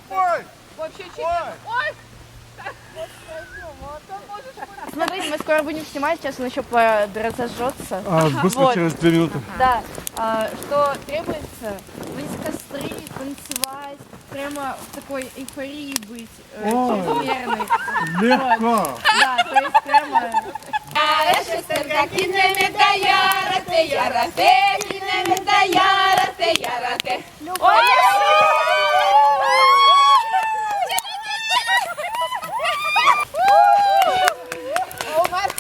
Ой! Вообще чуть. Ой! Ой! Смотрите, мы скоро будем снимать, сейчас он еще разожжется. Быстро Вот. через 2 минуты. Да, что требуется вынести костры, танцевать, прямо в такой эйфории быть, чрезмерной. Легко! Да, то есть прямо... Шестерка кінеме да ярате, ярате, кінеме да ярате, ярате. Ой! О, Марк,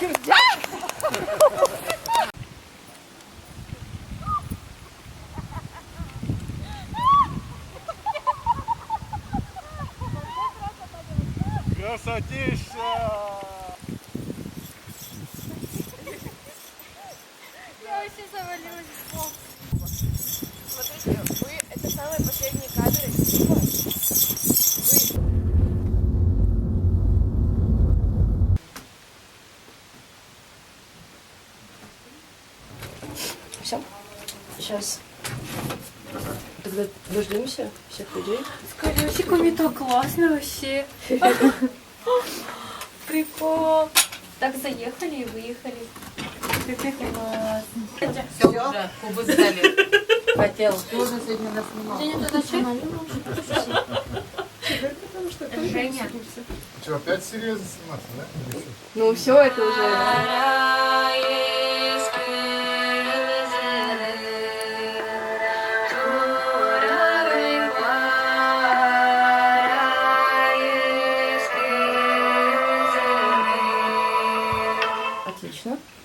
Красотища! Я вообще завалилась в бок. Смотрите, это самые последние кадры. Все. Сейчас. Тогда дождемся всех людей. С колесиками так классно вообще. Прикол. Так заехали и выехали. Класс. Все уже, кубы сдали. Хотел. Можно сегодня нас снимал. Женя. Что, опять серьезно сниматься, да? Ну все, это уже... Арае.